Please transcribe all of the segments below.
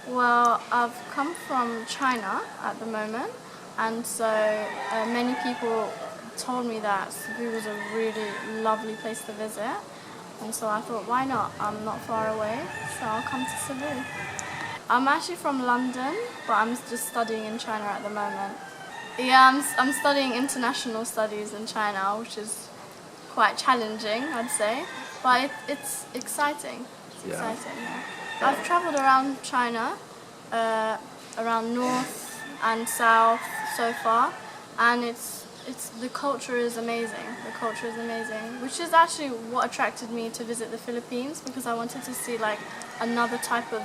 Well, I've come from China at the moment, and so many people told me that Cebu was a really lovely place to visit, and so I thought, why not? I'm not far away, so I'll come to Cebu. I'm actually from London, but I'm just studying in China at the moment. Yeah, I'm studying international studies in China, which is quite challenging, I'd say, but it's exciting. It's exciting. Yeah. I've traveled around China, around north and south so far, and it's the culture is amazing. The culture is amazing, which is actually what attracted me to visit the Philippines, because I wanted to see like another type of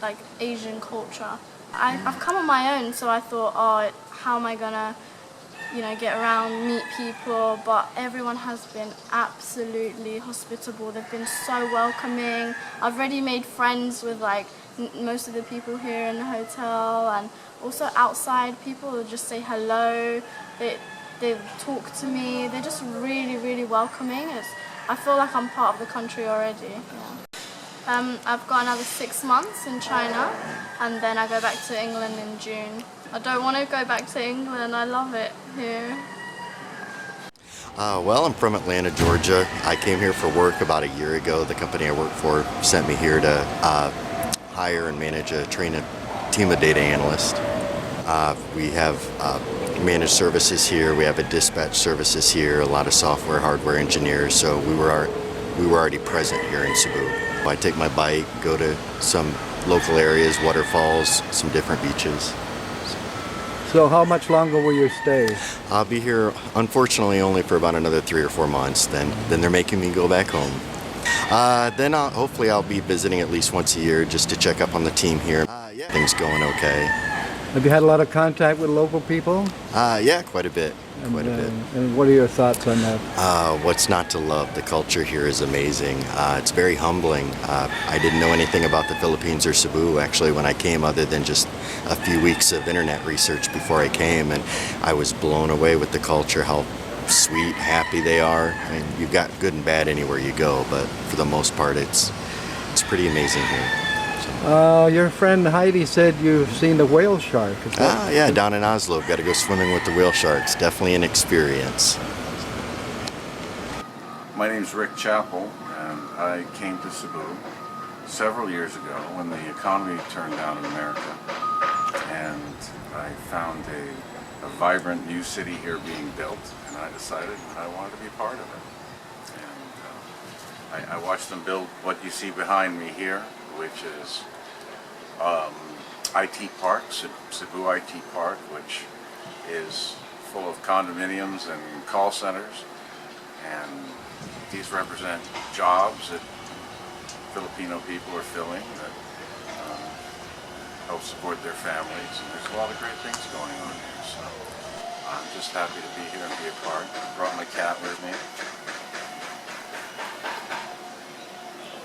like Asian culture. I've come on my own, so I thought, oh, how am I gonna, get around, meet people? But everyone has been absolutely hospitable. They've been so welcoming. I've already made friends with like most of the people here in the hotel, and also outside people will just say hello. They talk to me. They're just really, really welcoming. I feel like I'm part of the country already. Yeah. I've got another 6 months in China, and then I go back to England in June. I don't want to go back to England. I love it here. Well, I'm from Atlanta, Georgia. I came here for work about a year ago. The company I work for sent me here to hire and train a team of data analysts. We have managed services here. We have a dispatch services here. A lot of software, hardware engineers. So we were already present here in Cebu. I take my bike, go to some local areas, waterfalls, some different beaches. So how much longer will you stay? I'll be here, unfortunately, only for about another 3 or 4 months. Then they're making me go back home. Then hopefully I'll be visiting at least once a year just to check up on the team here. Things going okay. Have you had a lot of contact with local people? Yeah, quite a bit. And what are your thoughts on that? What's not to love? The culture here is amazing. It's very humbling. I didn't know anything about the Philippines or Cebu actually when I came, other than just a few weeks of internet research before I came, and I was blown away with the culture, how sweet, happy they are. I mean, you've got good and bad anywhere you go, but for the most part it's pretty amazing here. Your friend Heidi said you've seen the whale shark. Yeah, down in Oslo. Got to go swimming with the whale sharks. Definitely an experience. My name's Rick Chappell, and I came to Cebu several years ago when the economy turned down in America, and I found a vibrant new city here being built, and I decided I wanted to be part of it. And I watched them build what you see behind me here, which is IT Park, Cebu IT Park, which is full of condominiums and call centers, and these represent jobs that Filipino people are filling that help support their families, and there's a lot of great things going on here, so I'm just happy to be here and be a part. I brought my cat with me.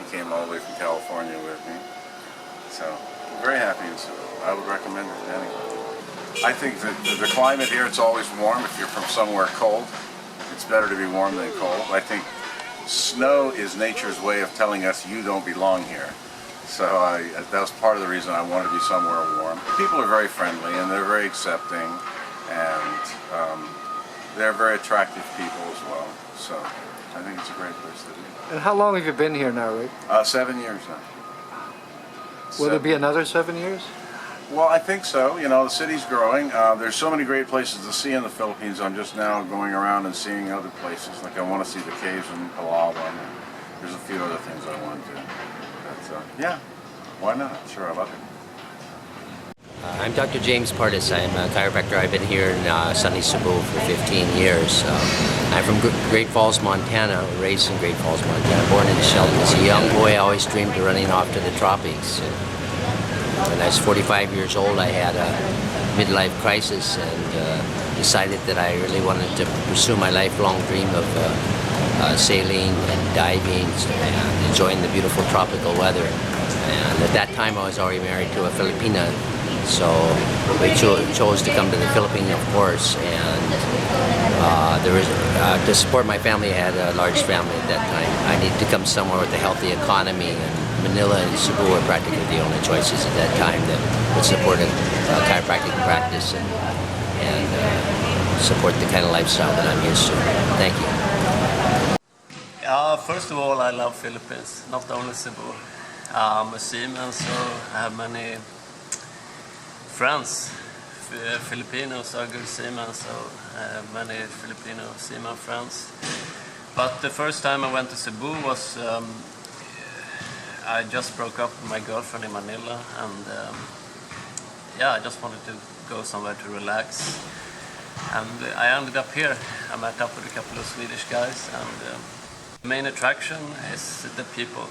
He came all the way from California with me. So I'm very happy in Cebu. I would recommend it to anyone. I think that the climate here, it's always warm. If you're from somewhere cold, it's better to be warm than cold. I think snow is nature's way of telling us you don't belong here. So that was part of the reason I wanted to be somewhere warm. People are very friendly and they're very accepting, and they're very attractive people as well. So I think it's a great place to be. And how long have you been here now, Rick? 7 years now. Will there be another 7 years? Well, I think so. You know, the city's growing. There's so many great places to see in the Philippines. I'm just now going around and seeing other places. Like I want to see the caves in Palawan. There's a few other things I want to. But yeah, why not? Sure, I love it. I'm Dr. James Partis. I'm a chiropractor. I've been here in sunny Cebu for 15 years. I'm from Great Falls, Montana, raised in Great Falls, Montana, born in Shelton. As a young boy, I always dreamed of running off to the tropics. When I was 45 years old, I had a midlife crisis and decided that I really wanted to pursue my lifelong dream of sailing and diving and enjoying the beautiful tropical weather. And at that time, I was already married to a Filipina. So we chose to come to the Philippines, of course, and to support my family. I had a large family at that time. I needed to come somewhere with a healthy economy and Manila and Cebu were practically the only choices at that time that would support a chiropractic practice and support the kind of lifestyle that I'm used to. Thank you. First of all, I love Philippines, not only Cebu. I'm a seaman, so I have many friends. Filipinos are good seamen, so I have many Filipino seaman friends. But the first time I went to Cebu was I just broke up with my girlfriend in Manila, and yeah, I just wanted to go somewhere to relax. And I ended up here. I met up with a couple of Swedish guys, and the main attraction is the people.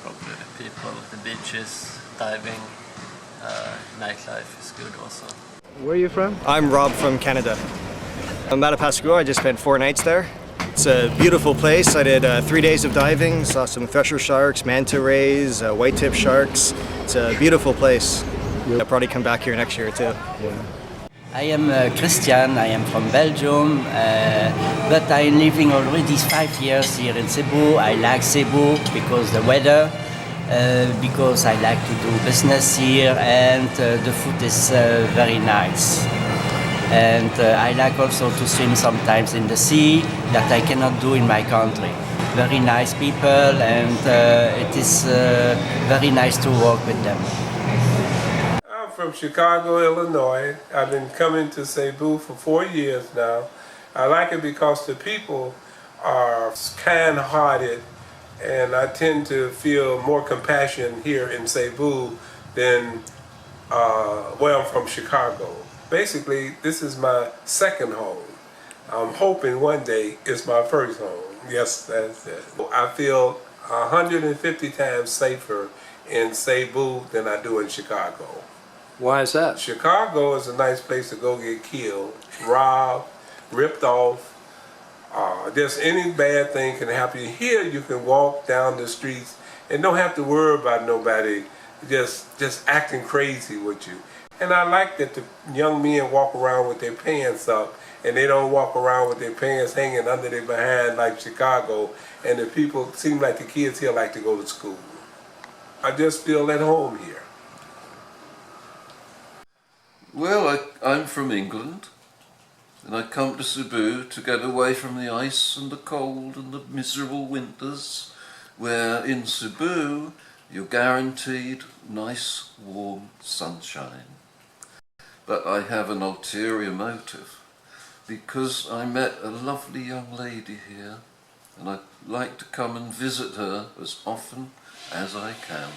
Probably the people, the beaches, diving, nightlife is good also. Where are you from? I'm Rob from Canada. I'm Madapaskura. I just spent 4 nights there. It's a beautiful place. I did 3 days of diving, saw some thresher sharks, manta rays, white-tip sharks. It's a beautiful place. I'll probably come back here next year too. Yeah. I am Christian, I am from Belgium, but I'm living already 5 years here in Cebu. I like Cebu because the weather, because I like to do business here, and the food is very nice. And I like also to swim sometimes in the sea that I cannot do in my country. Very nice people, and it is very nice to work with them. I'm from Chicago, Illinois. I've been coming to Cebu for 4 years now. I like it because the people are kind-hearted, and I tend to feel more compassion here in Cebu than where I'm from, Chicago. Basically, this is my second home. I'm hoping one day it's my first home. Yes, that's it. I feel 150 times safer in Cebu than I do in Chicago. Why is that? Chicago is a nice place to go get killed, robbed, ripped off. Just any bad thing can happen. Here you can walk down the streets and don't have to worry about nobody just acting crazy with you. And I like that the young men walk around with their pants up, and they don't walk around with their pants hanging under their behind like Chicago, and the people seem like the kids here like to go to school. I just feel at home here. Well, I'm from England, and I come to Cebu to get away from the ice and the cold and the miserable winters, where in Cebu you're guaranteed nice warm sunshine. But I have an ulterior motive, because I met a lovely young lady here, and I'd like to come and visit her as often as I can.